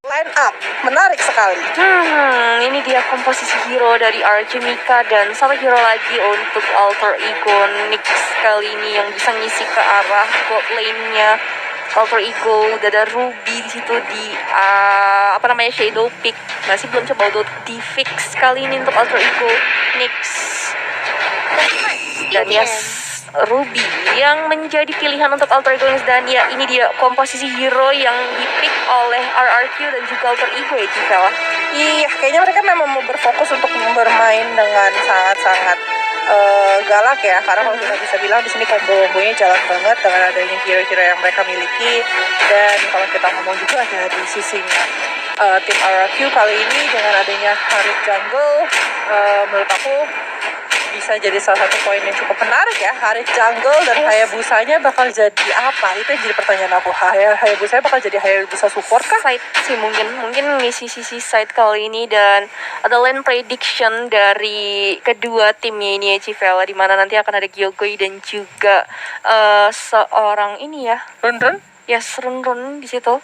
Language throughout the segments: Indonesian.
Line up menarik sekali. Ini dia komposisi hero dari Archie Mika dan satu hero lagi untuk alter ego Nyx kali ini yang bisa ngisi ke arah bot lane-nya. Alter ego udah ada Ruby di situ di Shadow Peak. Masih belum coba untuk di fix kali ini untuk alter ego Nyx. Dan Ruby yang menjadi pilihan untuk alter ego Nyx, dan ya ini dia komposisi hero yang dipick oleh RRQ dan juga alter ego ya Civella. Iya, kayaknya mereka memang mau berfokus untuk bermain dengan sangat-sangat galak ya, karena kalau kita bisa bilang di sini combo-combonya jalan banget dengan adanya hero-hero yang mereka miliki. Dan kalau kita ngomong juga ada di sisinya tim RRQ kali ini dengan adanya Harit Jungle, menurut aku bisa jadi salah satu poin yang cukup menarik ya. Harit Jungle dan Hayabusanya bakal jadi apa? Itu yang jadi pertanyaan aku. Hayabusanya bakal jadi Hayabusa support kah? Side sih mungkin ngisi sisi side kali ini. Dan ada lane prediction dari kedua timnya ini ya Civella, di mana nanti akan ada Gyogoi dan juga seorang ini ya Run. Yes, Run di situ.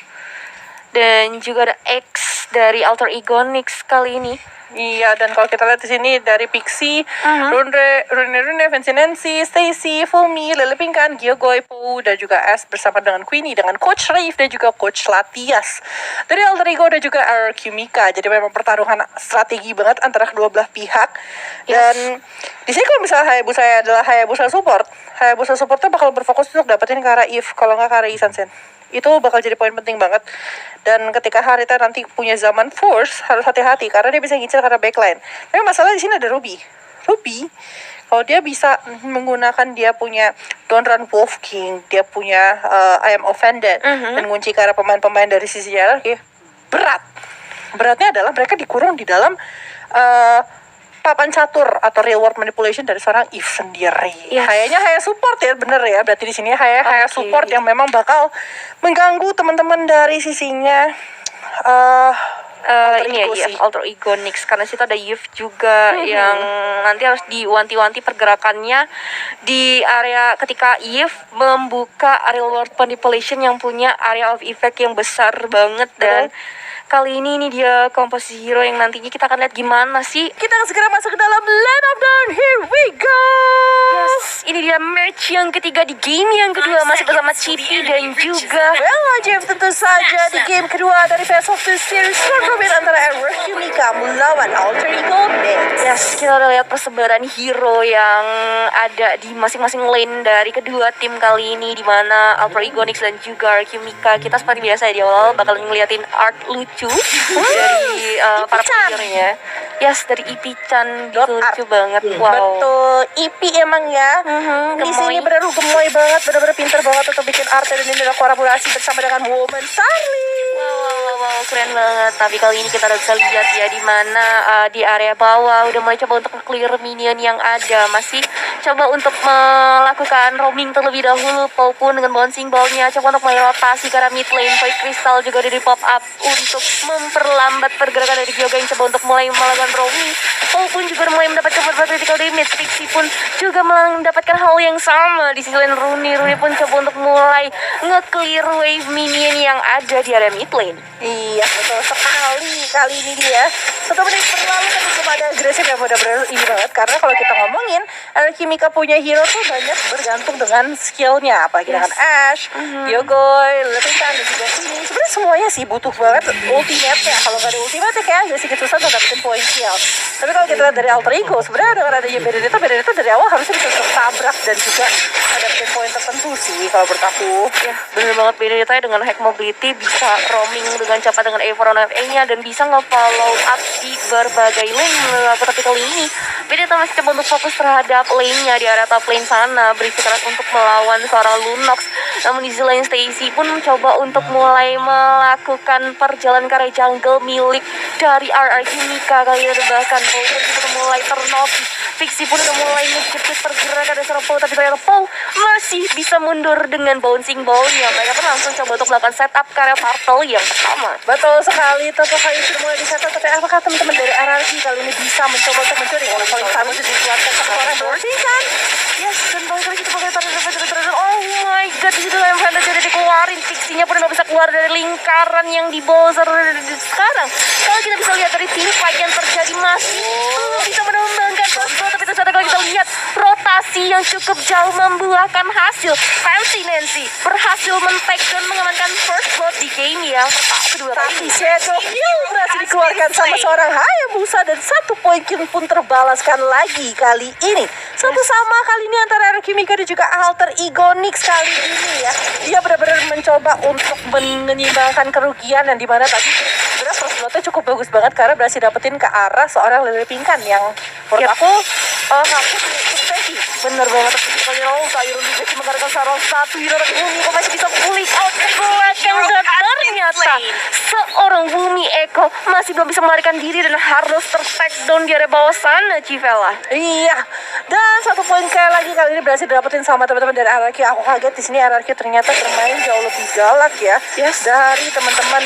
Dan juga ada X dari alter ego Nyx kali ini. Iya, dan kalau kita lihat di sini dari Pixie, Rune, Fancy Nancy, Stacy, Fumi, Lily Pinkan, Gyogoi, Pou, dan juga S bersama dengan Queenie, dengan Coach Raif dan juga Coach Latias. Dari alter ego dan juga RRQ Mika. Jadi memang pertarungan strategi banget antara kedua belah pihak. Dan di sini kalau misalnya Hayabusa adalah Hayabusa supportnya bakal berfokus untuk dapetin ke arah Eve, kalau nggak ke arah Isansen. Itu bakal jadi poin penting banget. Dan ketika Harita nanti punya zaman force, harus hati-hati karena dia bisa ngincer karena backline. Tapi masalah di sini ada Ruby, kalau dia bisa menggunakan dia punya Don't Run Wolf King, dia punya I Am Offended, dan ngunci ke arah pemain-pemain dari sisi jarak, beratnya adalah mereka dikurung di dalam papan catur atau real world manipulation dari seorang Eve sendiri. Kayaknya Haya support ya, bener ya. Berarti di sini Haya support yang memang bakal mengganggu teman-teman dari sisinya ini ya alter ego Nyx, karena situ ada Yves juga yang nanti harus diwanti-wanti pergerakannya di area ketika Yves membuka real world manipulation yang punya area of effect yang besar banget. Dan kali ini dia komposisi hero yang nantinya kita akan lihat gimana sih. Kita akan segera masuk ke dalam Land of Dawn. Here we go. Yes, ini dia match yang ketiga di game yang kedua, masih bersama Chippy dan juga Jeff. Tentu saja di game kedua dari Best of the Series Tournament antara RRQ Mika melawan alter ego Nyx. Yes, kita udah lihat persebaran hero yang ada di masing-masing lane dari kedua tim kali ini, di mana alter ego Nyx dan juga RRQ Mika. Kita seperti biasa ya di awal bakal ngeliatin art lucu dari para playernya. Yes, dari Ipi-chan gitu, lucu banget. Wow. Betul, Ipi emang ya. Di sini benar gemoy banget, benar-benar pinter banget untuk bikin art, dan ini adalah kolaborasi bersama dengan Woman Starling. Wow, keren banget. Tapi kali ini kita udah bisa lihat ya di mana di area bawah udah mulai coba untuk clear minion yang ada. Masih coba untuk melakukan roaming terlebih dahulu. Pou pun dengan bouncing ball-nya coba untuk melewati ke arah mid lane. Void Crystal juga dari pop up untuk memperlambat pergerakan dari Gyoga yang coba untuk mulai melakukan roaming. Pou pun juga mulai mendapatkan beberapa critical damage. Trixie pun juga mendapatkan hal yang sama. Di sisi lain Rune pun coba untuk mulai nge-clear wave minion yang ada di area mid lane. Iya, betul sekali. Kali ini dia 1 menit berlalu tapi belum ada agresif yang benar-benar ini banget. Karena kalau kita ngomongin RRQ Mika punya hero tuh banyak bergantung dengan skillnya, apalagi dengan Ashe, Gyogoi, Levitan, dan juga Queenie. Sebenarnya semuanya sih butuh banget ultimate-nya. Kalau nggak ada ultimate kayak agak sedikit susah untuk dapetin poin kill. Tapi kalau kita lihat dari alter ego, sebenarnya dengan adanya Benedetta dari awal harusnya bisa tertabrak dan juga dapetin poin tertentu sih kalau menurut aku. Ya, bener banget. Benedetta dengan hack mobility bisa roaming dengan cepat dengan Everon FA-nya dan bisa nge-follow up di berbagai lane. Tapi kali ini Benedetta masih coba untuk fokus terhadap lane-nya di area top lane sana, bersikeras untuk melawan seorang Lunox. Namun di sisi lain Stacy pun mencoba untuk mulai melakukan perjalanan ke area jungle milik dari RRQ Mika kali ini. Bahkan Pou pun sudah mulai ternopi. Pixie pun udah mulai ngejepit pergerakan dari seorang Pou, tapi ternyata Pou masih bisa mundur dengan bouncing ball-nya. Mereka pun langsung coba untuk melakukan setup ke area portal yang pertama. Betul sekali, tentu kali sudah mulai di-setup. Tapi apakah teman-teman dari RRQ kali ini bisa mencoba untuk mencuri? Kalau paling sama sudah dikeluarkan sama orang kan? Yes, dan balik lagi kita pakai tanda. Oh my god, disitu yang Panda jadi dikeluarin. lingkaran yang di bawah sekarang. Kalau kita bisa lihat dari tim fight yang terjadi masih belum bisa menumbangkan first blood, tapi ternyata kalau kita lihat rotasi yang cukup jauh membuahkan hasil. Fancy Nancy berhasil men-take dan mengamankan first blood di game yang kedua Tapi kali. Shadow Hill berhasil dikeluarkan sama seorang Hayabusa dan 1 poin kill pun terbalaskan lagi kali ini. Satu sama kali ini antara RRQ Mika dan juga Alter Ego Nix kali ini ya. Dia benar-benar mencoba untuk menyeimbangkan kerugian yang dimana tadi sebenarnya first blood-nya cukup bagus banget karena berhasil dapetin ke arah seorang Lele Pingkan yang menurut aku Steffi. Bener banget, kali Iron juga sih menggarangkan seorang satu hero dari Bumi kok masih bisa pulih out ke belakang dan ternyata seorang Bumi Eko masih belum bisa melarikan diri dan harus ter-takedown di area bawah sana, Civella. Iya, dan 1 poin kayak lagi kali ini berhasil dapetin sama teman-teman dari RRQ. Aku kaget di sini RRQ ternyata bermain jauh lebih galak ya. Yes. Dari teman-teman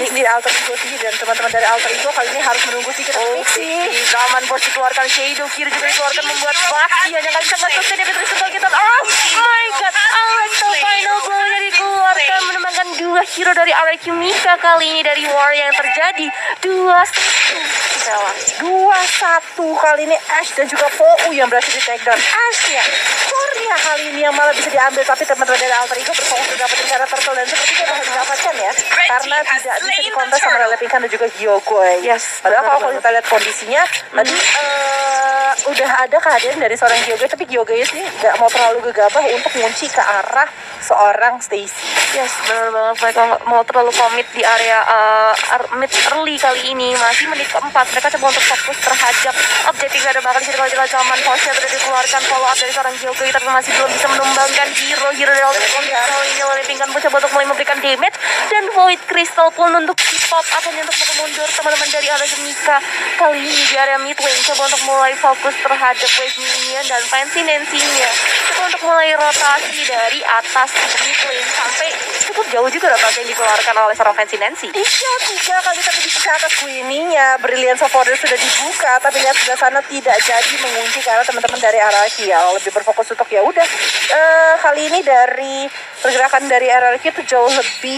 di Alter Ego sendiri dan teman-teman dari Alter Ego kali ini harus menunggu sedikit Di zaman bos dikeluarkan Shadow, kiri juga dikeluarkan membuat Bakti yang gak bisa nge-sustain dia terus kembali kita. Oh my god, Alexa final blow-nya dikeluarkan menembangkan 2 hero dari RRQ Mika kali ini dari war yang terjadi 2-1 kali ini Ash dan juga Pou yang berhasil di takedown. Ash ya, Korea kali ini yang malah bisa diambil, tapi teman-teman dari Alter Ego berfokus untuk dapetin cara turtle dan sepertinya berhasil didapatkan ya, karena tidak bisa dikontes sama Lele Pingkan dan juga Hyogoi. Yes, Padahal kalau kita lihat kondisinya tadi udah ada kehadiran dari seorang Hyogoi, tapi Hyogoi sih nggak mau terlalu gegabah untuk mengunci ke arah seorang Stacy. Yes, benar banget, mereka nggak mau terlalu komit di area mid early kali ini. Masih menit keempat, mereka coba untuk fokus terhadap objektif ada bakal di kalau zaman Porsche sudah dikeluarkan follow up dari seorang Hyogoi, tapi masih belum bisa menumbangkan hero dari Alter Ego. Kali ini Lele Pingkan pun coba untuk mulai memberikan damage dan Void Crystal pun untuk pop up hanya untuk mundur teman-teman dari RRQ Mika kali ini di area mid lane, coba untuk mulai fokus terhadap wave minion dan Fancy Nancy-nya, coba untuk mulai rotasi dari atas mid lane sampai cukup jauh juga rotasi yang dikeluarkan oleh seorang Fancy Nancy. Iya, 3 kali tapi di sisi atas Queenie-nya Brilliance of Order sudah dibuka, tapi lihat sebelah sana tidak jadi mengunci karena teman-teman dari RRQ ya lebih berfokus untuk ya udah kali ini dari pergerakan dari RRQ itu jauh lebih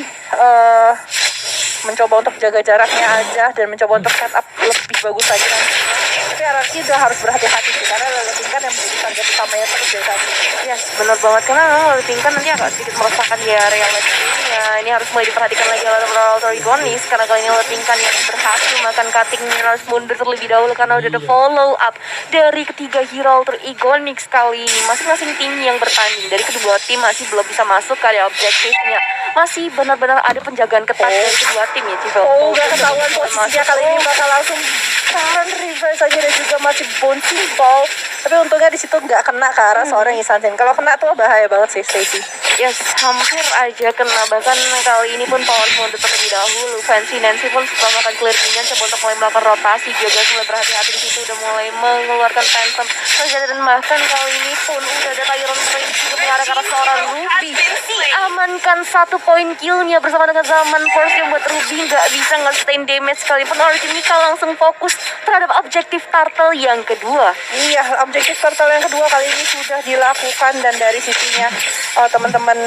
mencoba untuk jaga jaraknya aja dan mencoba untuk setup lebih bagus lagi nanti. Tapi RRQ udah harus berhati-hati sih karena Lele Pingkan yang menjadi target utamanya terus dari tadi. Yes, benar banget karena Lele Pingkan nanti agak sedikit meresahkan di area lane-nya. Ini harus mulai diperhatikan lagi oleh Alter Ego Nix karena kali ini Lele Pingkan yang berhasil makan cutting harus mundur terlebih dahulu karena udah ada follow up dari ketiga hero Alter Ego Nix kali ini. Masing-masing tim yang bertanding dari kedua tim masih belum bisa masuk ke area objektifnya. Masih benar-benar ada penjagaan ketat dari kedua tim ya, Civel. Udah ketahuan posisinya kali ini bakal langsung tahan reverse aja dan juga masih bouncing ball. Tapi untungnya di situ nggak kena ke arah seorang Isansen. Kalau kena tuh bahaya banget sih Stacy. Yes, hampir aja kena. Bahkan kali ini pun power mode terlebih dahulu. Fancy Nancy pun setelah makan clear minion coba untuk mulai melakukan rotasi. Juga mulai berhati-hati di situ, udah mulai mengeluarkan phantom senjata dan bahkan kali ini pun udah ada Tyron Prince juga mengarah ke arah seorang Ruby. Amankan 1 poin killnya bersama dengan zaman force yang buat Ruby nggak bisa nge-sustain damage sekalipun. RRQ Mika langsung fokus terhadap objektif turtle yang kedua. Iya, objektif turtle yang kedua kali ini sudah dilakukan dan dari sisinya teman-teman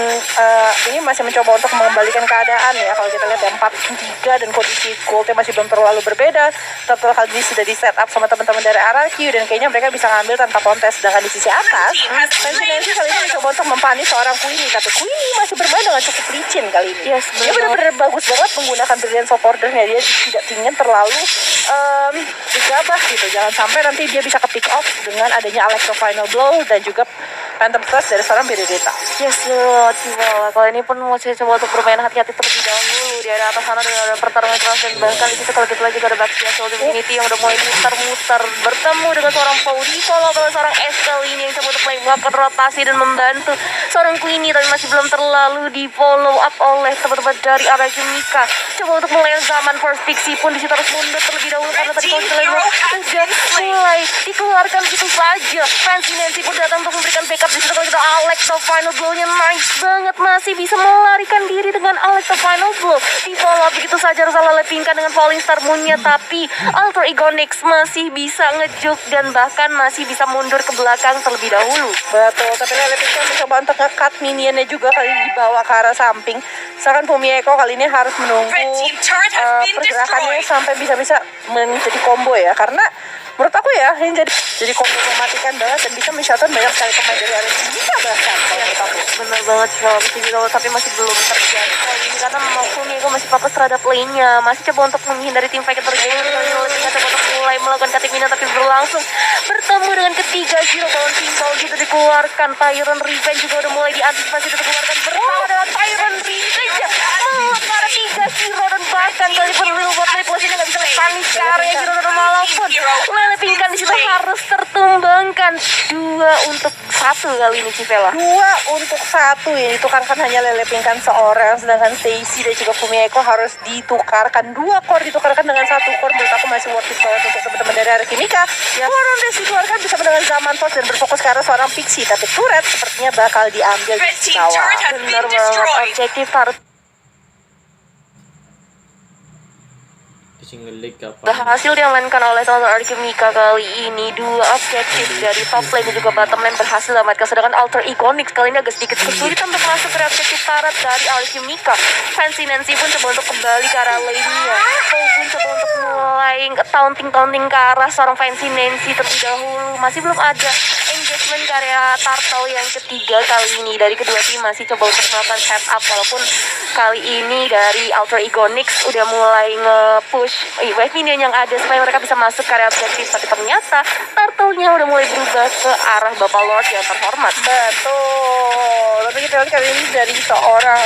ini masih mencoba untuk mengembalikan keadaan ya. Kalau kita lihat ya 4-3 dan kondisi goldnya masih belum terlalu berbeda. Turtle kali ini sudah di set up sama teman-teman dari RRQ dan kayaknya mereka bisa ngambil tanpa kontes. Sedangkan di sisi atas, Fancy Nancy kali ini mencoba untuk mempanis seorang Queenie, tapi Queenie masih bermain dengan cukup licin kali ini. Yes, dia benar-benar bagus banget menggunakan Brilliance of Order-nya. Dia tidak ingin terlalu gegabah gitu. Jangan sampai nanti dia bisa ke pick off dengan adanya Electro Final Blow dan juga Phantom Thrust dari seorang Benedetta. Yes, Lord, kalau ini pun mau saya coba untuk bermain hati-hati terlebih dahulu. Di area atas sana ada pertarungan keras dan bahkan di situ kalau kita lihat juga ada Baxia Soul Divinity yang udah mulai muter-muter bertemu dengan seorang Paudi, follow oleh seorang Estel ini yang coba untuk mulai melakukan rotasi dan membantu seorang Queenie, tapi masih belum terlalu di follow up oleh teman-teman dari RRQ Mika. Coba untuk mulai zaman Force Pixie pun di situ harus mundur terlebih dahulu karena tadi kalau kita lihat sudah mulai dikeluarkan gitu saja. Fancy Nancy pun datang untuk memberikan backup di situ. Kalau kita Alexa final blow-nya nice banget banget masih bisa melarikan diri dengan Alexa Final Blow. Di follow begitu saja harus lepingkan dengan Falling Star Moon-nya, tapi Alter Ego Nyx masih bisa ngejuk dan bahkan masih bisa mundur ke belakang terlebih dahulu. Betul, tapi Lele Pingkan mencoba untuk nge-cut minionnya juga kali ini dibawa ke arah samping. Sedangkan Fumieko kali ini harus menunggu pergerakannya sampai bisa-bisa menjadi combo ya, karena menurut aku ya ini jadi combo mematikan banget dan bisa men-shutdown banyak sekali pemain dari area bisa bahkan menurut aku. Bener banget sih kalau bisa gitu, tapi masih belum terjadi kali ini karena Fumieko masih fokus terhadap lane-nya, masih coba untuk menghindari tim fight yang terjadi. Coba untuk mulai melakukan cutting minion tapi berlangsung bertemu dengan ketiga hero bouncing ball gitu dikeluarkan. Tyrant Revenge juga udah mulai diantisipasi untuk dikeluarkan bersama dengan Tyrant Revenge para tiga hero dan bahkan kali pun real buat manipulasinya nggak bisa panis ke area hero dan walaupun Lele Pingkan di situ harus tertumbangkan 2-1 kali ini Civela. 2-1 ya ditukarkan hanya Lele Pingkan seorang, sedangkan Stacy dan juga Fumieko harus ditukarkan 2 core ditukarkan dengan 1 core. Menurut aku masih worth it banget untuk teman-teman dari area Kimika. Ya, Warren Dash dikeluarkan bisa mendengar zaman Force dan berfokus ke arah seorang Pixie, tapi turret sepertinya bakal diambil di bawah. Benar banget, objektif harus berhasil diamankan oleh Alter Ego Mika kali ini. 2 objektif dari top lane dan juga bottom lane berhasil diamankan, sedangkan Alter Ego Nyx kali ini agak sedikit kesulitan untuk masuk ke objektif turret dari Alter Ego Mika. Fancy Nancy pun coba untuk kembali ke arah lane-nya. Paul pun coba untuk mulai taunting ke arah seorang Fancy Nancy terlebih dahulu. Masih belum ada engagement ke area Turtle yang ketiga kali ini dari kedua tim masih coba untuk melakukan setup, walaupun kali ini dari Alter Ego Nyx udah mulai nge-push wave minion yang ada supaya mereka bisa masuk ke area objektif, tapi ternyata Turtle-nya udah mulai berubah ke arah Bapak Lord yang terhormat. Betul. Tapi kita lihat kali ini dari seorang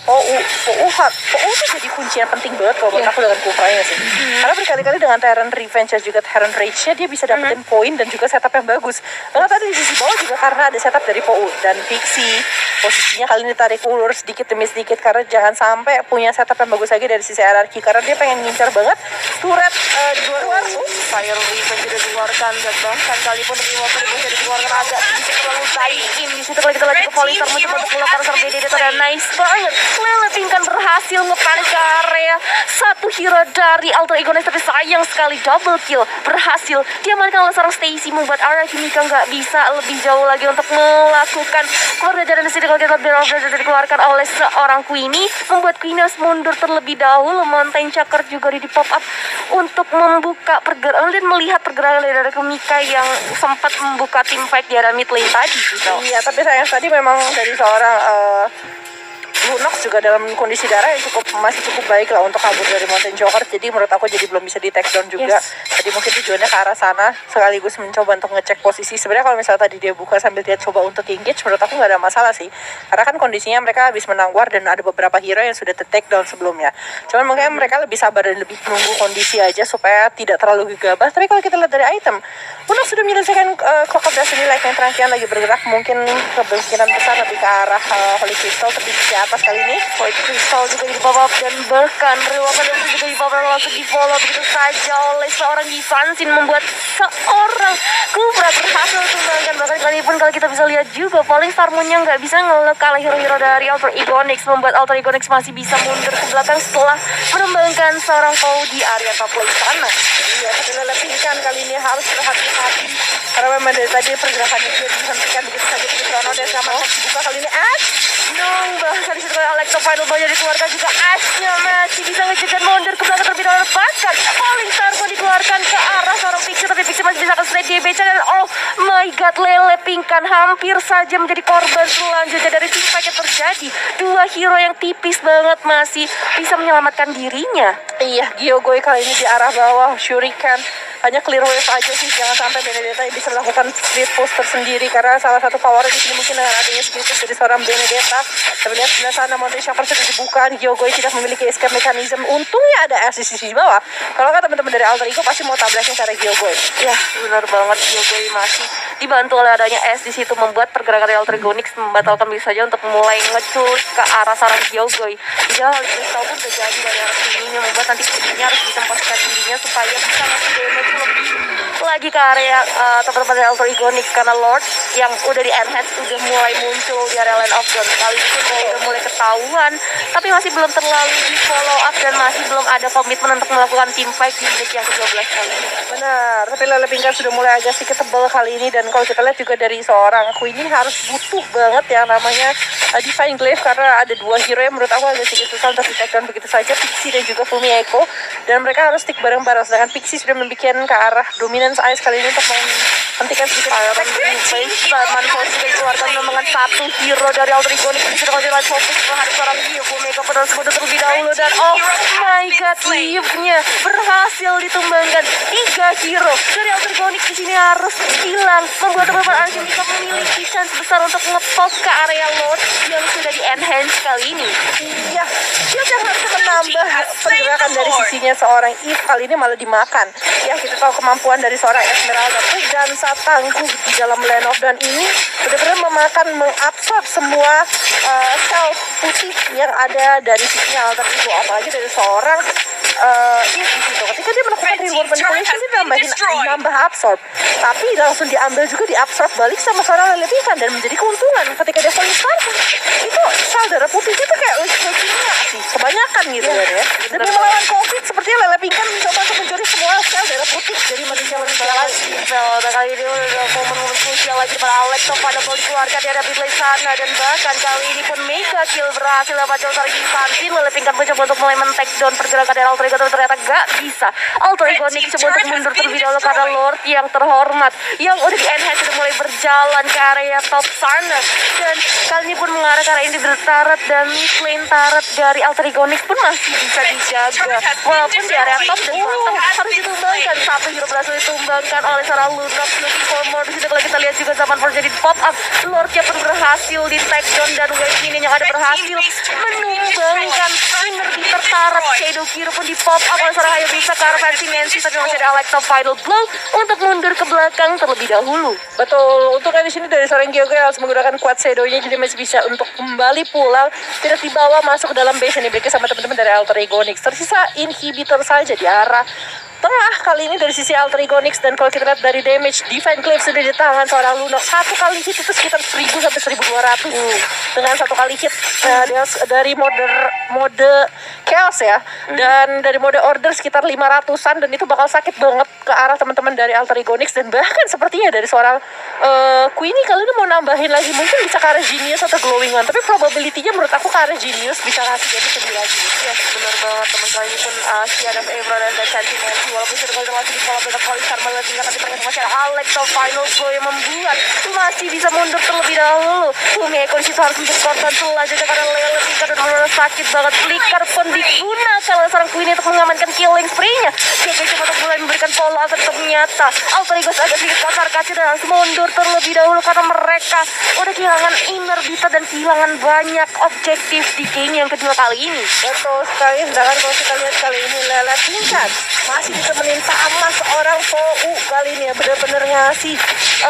Pou tuh jadi kuncian penting banget kalau menurut aku dengan Kufranya sih. Karena berkali-kali dengan Tyrant Revenge dan juga Tyrant Rage-nya dia bisa dapetin poin dan juga setup yang bagus. Bahkan tadi di sisi bawah juga karena ada setup dari Pou dan Pixie. Posisinya kali ini tarik ulur sedikit demi sedikit karena jangan sampai punya setup yang bagus lagi dari sisi hierarki, karena dia pengen ngincar banget turret di luar. Fire Revenge sudah dikeluarkan dan bahkan kali pun Remover bisa dikeluarkan agak sedikit terlalu tie-in di situ. Kalau kita lagi ke Falling Star mencoba untuk melakukan serang BDD dan nice banget. Lele Pingkan berhasil ngepanik ke area satu hero dari Alter Ego Nyx, tapi sayang sekali double kill berhasil diamankan oleh seorang Stacy, membuat area Kimika nggak bisa lebih jauh lagi untuk melakukan keluar dari sini. Kalau kita dikeluarkan oleh seorang Queenie, membuat Queenie harus mundur terlebih dahulu. Mountain Chakra juga di pop up untuk membuka pergerakan dan melihat pergerakan dari Kimika yang sempat membuka tim fight di area mid lane tadi gitu. Iya, tapi sayang tadi memang dari seorang Lunox juga dalam kondisi darah yang masih cukup baik lah untuk kabur dari Mountain Joker. Jadi menurut aku jadi belum bisa di take down juga. Jadi mungkin tujuannya ke arah sana sekaligus mencoba untuk ngecek posisi. Sebenarnya kalau misalnya tadi dia buka sambil dia coba untuk engage, menurut aku nggak ada masalah sih. Karena kan kondisinya mereka habis menang war dan ada beberapa hero yang sudah take down sebelumnya. Cuman mungkin mereka lebih sabar dan lebih menunggu kondisi aja supaya tidak terlalu gegabah. Tapi kalau kita lihat dari item, Lunox sudah menyelesaikan Clock of Destiny Life yang terakhir lagi bergerak, mungkin kemungkinan besar lebih ke arah Holy Crystal tapi di atas kali ini. Holy Crystal juga di bawah dan bahkan Rewakan juga di bawah langsung di follow begitu saja oleh seorang Givansin, membuat seorang Kufra berhasil tumbangkan. Bahkan kali pun kalau kita bisa lihat juga Falling Star Moon-nya nggak bisa ngelekalah hero-hero dari Alter Ego Nyx, membuat Alter Ego Nyx masih bisa mundur ke belakang setelah menumbangkan seorang Pou di area top lane sana. Iya, tapi Lele Pingkan kali ini harus berhati-hati karena memang dari tadi pergerakannya dia dihentikan begitu saja. Tapi Chrono dan sama dibuka kali ini bahkan di situ Alexa Final Boy dikeluarkan juga, Ash-nya masih bisa ngejegan mundur ke belakang terlebih dahulu. Bahkan Falling Star pun dikeluarkan ke arah seorang Pixie, tapi Pixie masih bisa ke-slide di BC dan oh my god, Lele Pingkan hampir saja menjadi korban selanjutnya dari tim fight yang terjadi. 2 hero yang tipis banget masih bisa menyelamatkan dirinya. Iya, Gyogoi kali ini di arah bawah, Shuriken hanya clear wave aja sih, jangan sampai Benedetta bisa melakukan split push tersendiri karena salah satu power di sini mungkin dengan adanya split push dari seorang Benedetta. Tapi lihat sebelah sana Mountain Shocker sudah dibuka, Gyogoi tidak memiliki escape mechanism. Untungnya ada air di sisi bawah. Kalau kan teman-teman dari Alter Ego pasti mau tabrakin cara Gyogoi. Ya, benar banget, Gyogoi masih dibantu oleh adanya es di situ, membuat pergerakan dari Alter Ego Nyx membatalkan diri saja untuk mulai ngecus ke arah seorang Gyogoi. Hingga Holy Crystal pun terjadi dari arah sini, membuat nanti Queenie harus bisa memposisikan dirinya supaya bisa ngasih damage lebih lagi ke area teman-teman dari Alter Egonic, karena Lord yang udah di enhance udah mulai muncul di area Land of Dawn. Kali ini pun udah mulai ketahuan, tapi masih belum terlalu di follow up dan masih belum ada komitmen untuk melakukan team fight di menit yang ke-12 kali ini. Benar, tapi Lele Pingkan sudah mulai agak sedikit tebal kali ini, dan kalau kita lihat juga dari seorang Queenie harus butuh banget yang namanya Divine Glaive, karena ada dua hero yang menurut aku agak sedikit susah untuk di-take down begitu saja, Pixie dan juga Fumi Echo, dan mereka harus stick bareng-bareng, sedangkan Pixie sudah membuat ke arah Dominance Ice kali ini untuk menghentikan sedikit Manfos juga dikeluarkan dengan satu hero dari Alter Egonic. Disitu kalau lihat fokus terhadap seorang Eve, Fumi Echo pada sebut terlebih dahulu, dan oh my god, Eve-nya berhasil ditumbangkan. 3 hero dari Alter Egonic di sini harus hilang, membuat teman-teman Alchemika memiliki chance besar untuk nge-pop ke area Lord yang sudah di-enhance kali ini. Iya, dia kan harus menambah pergerakan dari sisinya seorang Eve, kali ini malah dimakan. Ya, kita tahu kemampuan dari seorang Esmeralda dan saat tangguh di dalam Land of Dawn ini benar-benar mengabsorb semua sel putih yang ada dari sisinya Alter Ego, apalagi dari seorang Eve di situ. Ketika dia melakukan reward manipulation, dia nambah absorb, tapi langsung diambil juga, diabsorb balik sama seorang Lele Pingkan, dan menjadi keuntungan ketika dia volley starter. Itu sel darah putihnya tuh kayak leukemia sih, kebanyakan gitu kan ya. Demi melawan COVID, sepertinya Lele Pingkan mencoba untuk mencuri semua sel darah putih dari manusia lagi. Kali ini udah momen-momen krusial lagi pada Alex pada mau dikeluarkan dari Bidley sana, dan bahkan kali ini pun mega kill berhasil dapat Alter Egonic. Lele Pingkan mencoba untuk mulai men-take down pergerakan dari Alter Ego, tapi ternyata gak bisa. Alter Egonic coba untuk mundur terlebih dahulu karena Lord yang terhormat yang udah di-enhance sudah mulai berjalan ke area top sana, dan kali ini pun mengarah ke arah individual turret, dan mid lane turret dari Alter Egonic pun masih bisa dijaga walaupun di area top dan bottom harus ditumbangkan. Satu hero berhasil ditumbangkan oleh seorang Lunox. Looking for more. Di situ kalau kita lihat juga zaman terjadi pop up, Lordnya pun berhasil di take down, dan wave minion yang ada berhasil menumbangkan inner beater turret. Shadow Hero pun di pop up oleh seorang Hayabusa ke arah versi Nancy, tapi masih ada Alexa final blow untuk mundur ke belakang terlebih dahulu. Betul, untungnya di sini dari seorang Gyogo harus menggunakan quad shadow-nya, jadi masih bisa untuk kembali pulang, tidak dibawa masuk ke dalam base yang diberikan sama teman-teman dari Alter Egonic. Tersisa inhibitor saja di arah tengah kali ini dari sisi Alter Egonic, dan kalau kita lihat dari damage, Divine Glaive sudah di tangan seorang Lunox. Satu kali hit itu sekitar 1000 sampai 1200 dengan satu kali hit dari mode chaos ya, dan dari mode order sekitar 500-an, dan itu bakal sakit banget ke arah teman-teman dari Alter Egonic. Dan bahkan sepertinya dari seorang Queenie kali ini mau nambahin lagi, mungkin bisa ke arah Genius atau Glowing One, tapi probability-nya menurut aku ke arah Genius bisa kasih jadi sedih lagi. Ya benar banget teman, kali ini pun Shield of Evra dan Sentinel walaupun sudah kali langsung di pola banyak kali Karma tinggal, tapi ternyata masih ada Alex final blow yang membuat masih bisa mundur terlebih dahulu. Fumi Echo disitu harus untuk korban selanjutnya karena Lele Pingkan dan benar-benar sakit banget. Flicker pun digunakan oleh seorang Queenie untuk mengamankan killing spree-nya. Dia cuma untuk mulai memberikan follow up, ternyata Alter Ego agak sedikit kasar-kasar dan harus mundur terlebih dahulu karena mereka udah kehilangan inner beater dan kehilangan banyak objektif di game yang kedua kali ini. Betul sekali, sedangkan kalau kita lihat kali ini Lele Pingkan masih ditemenin sama seorang Pou kali ini ya, benar-benar ngasih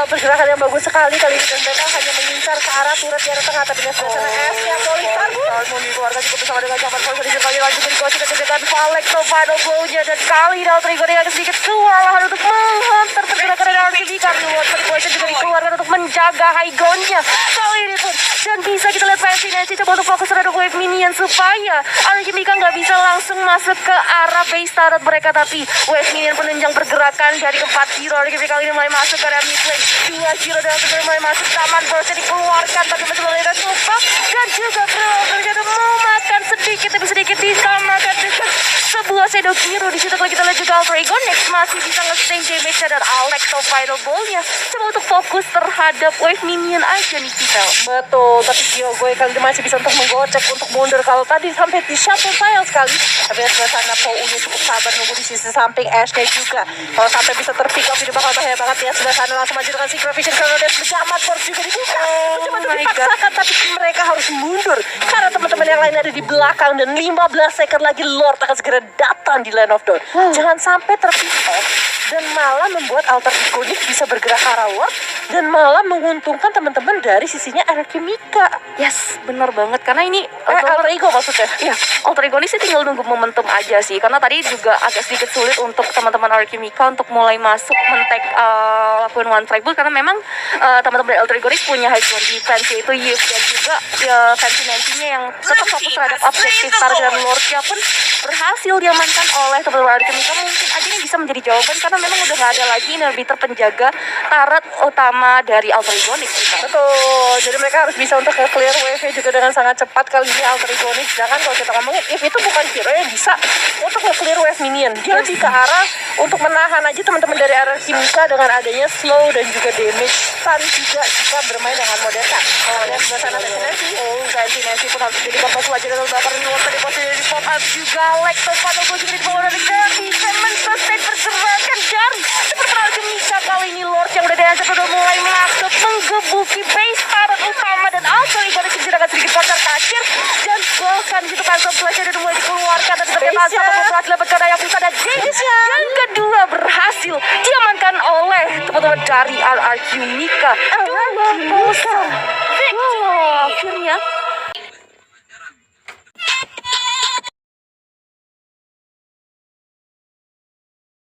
pergerakan yang bagus sekali kali ini, dan mereka hanya mengincar ke arah turret yang tengah, tapi di sebelah sana S-nya Polistar pun dikeluarkan juga bersama dengan zaman Polistar. Di sekali lagi berkuasa dengan Alex final blow-nya, dan kali ini Alter Ego agak sedikit kewalahan untuk menghantar pergerakan dari Alchemika. Perkuasa juga dikeluarkan untuk menjaga high ground-nya kali ini pun, dan bisa kita lihat versi Nancy coba untuk fokus terhadap wave minion supaya Alchemika nggak bisa langsung masuk ke arah base turret mereka, tapi wave minion penunjang pergerakan dari keempat hero. Alchemika kali ini mulai masuk ke area mid lane, 2 hero dan Alchemika mulai masuk, zaman burst dikeluarkan tapi masih mulai ada tumpang, dan juga ternyata mau makan sedikit demi sedikit disamakan dengan sebuah shadow hero. Di situ kalau kita lihat juga Alter Egonic masih bisa nge-stay damage dan Alex final ball-nya coba untuk fokus terhadap wave minion aja nih kita. Betul, tapi Gyogo kali ini masih bisa untuk menggocek untuk mundur. Kalau tadi sampai di shuttle sayang sekali, tapi sebelah sana Pou-nya cukup sabar nunggu di sisi samping Ash-nya juga. Kalau sampai bisa terpick up ini bakal bahaya banget ya. Sebelah sana langsung maju dengan Synchrovision karena dia berjamat force juga dibuka. Cuma dipaksakan, tapi mereka harus mundur karena teman-teman yang lain ada di belakang, dan 15 second lagi Lord akan segera datang di Land of Dawn. Jangan sampai terpisah dan malah membuat Alter Ego Nick bisa bergerak ke arah Lord dan malah menguntungkan teman-teman dari sisinya Alchemica. Yes, bener banget. Karena ini Alter Ego maksudnya. Iya, Alter Ego ini sih tinggal nunggu momentum aja sih. Karena tadi juga agak sedikit sulit untuk teman-teman Alchemica untuk mulai masuk men-tag lakuin one tribal. Karena memang teman-teman dari Alter Ego ini punya high ground defense, yaitu Yves dan juga Fancy-Nancy-nya yang tetap fokus terhadap objektif target, dan Lordnya pun berhasil diamankan oleh teman-teman Alchemica. Mungkin aja ini bisa menjadi jawaban karena memang udah gak ada lagi inhibitor penjaga turret utama dari Alter Ego Nick. Betul, jadi mereka harus bisa untuk clear wave juga dengan sangat cepat kali ini Alter Ego Nick. Sedangkan kalau kita ngomongin If itu bukan hero yang bisa untuk clear wave minion, dia lebih ke arah untuk menahan aja teman-teman dari Alchemica dengan adanya slow dan juga damage stun juga jika bermain dengan mode cut. Dan sebelah sana Fancy-Nancy pun harus jadi korban pelajaran dan bakar di luar tadi posisi di pop up juga. Lexo Fatal juga di bawah dari Kirby. Simon sustain pergerakan dari seperti Alchemica. Kali ini Lord yang udah diancam udah mulai masuk menggebuki base turret utama, dan Alter Ego Nick juga akan sedikit kocar kacir dan bahkan gitu cancel flash udah mulai dikeluarkan, tapi ternyata satu berhasil dapatkan yang bisa, dan yang kedua berhasil diamankan oleh teman-teman dari Alchemica. Akhirnya